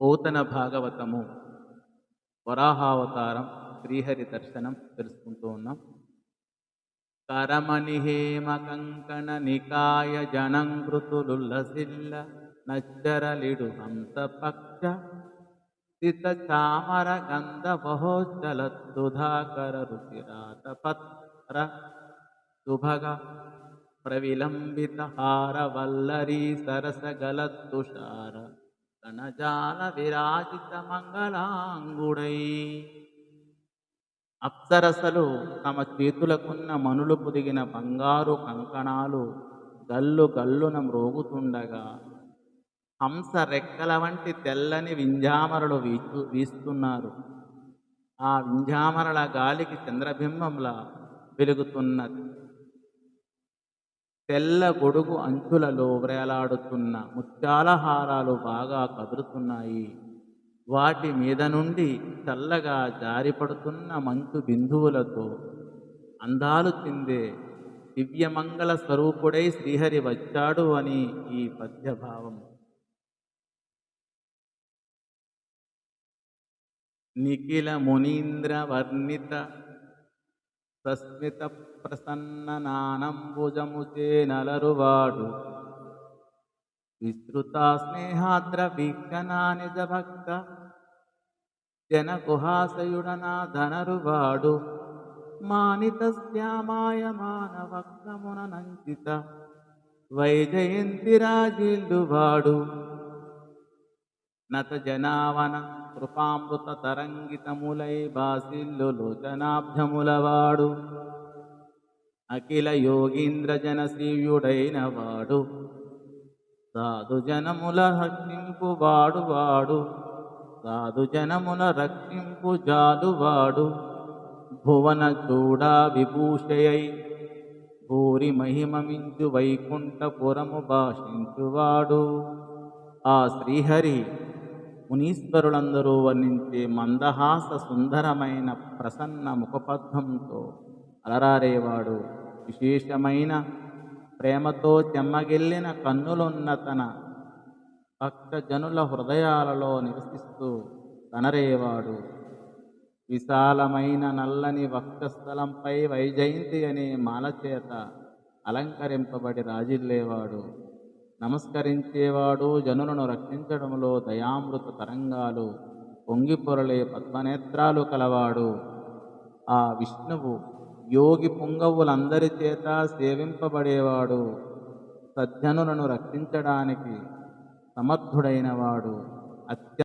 పోతన భాగవతము వరాహావతారం శ్రీహరి దర్శనం తెలుసుకుంటూ ఉన్నాం. కరమణి హేమ కంకణ నికాయ జనంకృతులుల్లసిల్ల నచ్చరలిడు హంస పక్ష సిత చామర గంధ బహోజ్జలద్దుధాకర రుచిరాత పత్ర సుభగ ప్రవిలంబిత హార వల్లరీ సరసగలద్దుషార కణజాల విరాజిత మంగళాంగుడై. అప్సరసలు తమ చేతులకున్న మనులు పొదిగిన బంగారు కంకణాలు గల్లు గల్లున మ్రోగుతుండగా హంస రెక్కల వంటి తెల్లని వింజామరలు వీస్తున్నారు. ఆ వింజామరల గాలికి చంద్రబింబంలా వెలుగుతున్న తెల్ల గొడుగు అంచులలో వ్రేలాడుతున్న ముత్యాల హారాలు బాగా కదులుతున్నాయి. వాటి మీద నుండి చల్లగా జారిపడుతున్న మంచు బిందువులతో అందాలు చెందే దివ్యమంగళ స్వరూపుడై శ్రీహరి వచ్చాడు అని ఈ పద్యభావం. నిఖిల మునీంద్ర వర్ణిత సస్మిత ప్రసన్న నానంబుజముచే నలరువాడు విస్తృత స్నేహాద్ర వీక్షణా నిజ భక్త జన గుహాశయుడనా ధనరువాడు మానిత శ్యామాయమాన వక్రమున నంచిత వైజయంతి రాజిల్లువాడు నత జనావన కృపామృత తరంగితములై బాసిల్లు లోచనాబ్జములవాడు అఖిల యోగీంద్ర జనశ్రీయుడైన వాడు సాధు జనముల రక్షింపు వాడు సాధు జనముల రక్షింపు జాలువాడు భువన చూడా విభూషయై భూరి మహిమమించు వైకుంఠపురము భాషించువాడు. ఆ శ్రీహరి మునీశ్వరులందరూ వర్ణించే మందహాస సుందరమైన ప్రసన్న ముఖపద్మంతో అలరారేవాడు. విశేషమైన ప్రేమతో చెమ్మగిల్లిన కన్నులున్న తన భక్తజనుల హృదయాలలో నివసిస్తూ తనరేవాడు. విశాలమైన నల్లని వక్షస్థలంపై వైజయంతి అనే మాలచేత అలంకరింపబడి రాజిల్లేవాడు. నమస్కరించేవాడు. జనులను రక్షించడంలో దయామృత తరంగాలు పొంగిపొరలే పద్మనేత్రాలు కలవాడు. ఆ విష్ణువు యోగి పుంగవులందరి చేత సేవింపబడేవాడు. సజ్జనులను రక్షించడానికి సమర్థుడైనవాడు.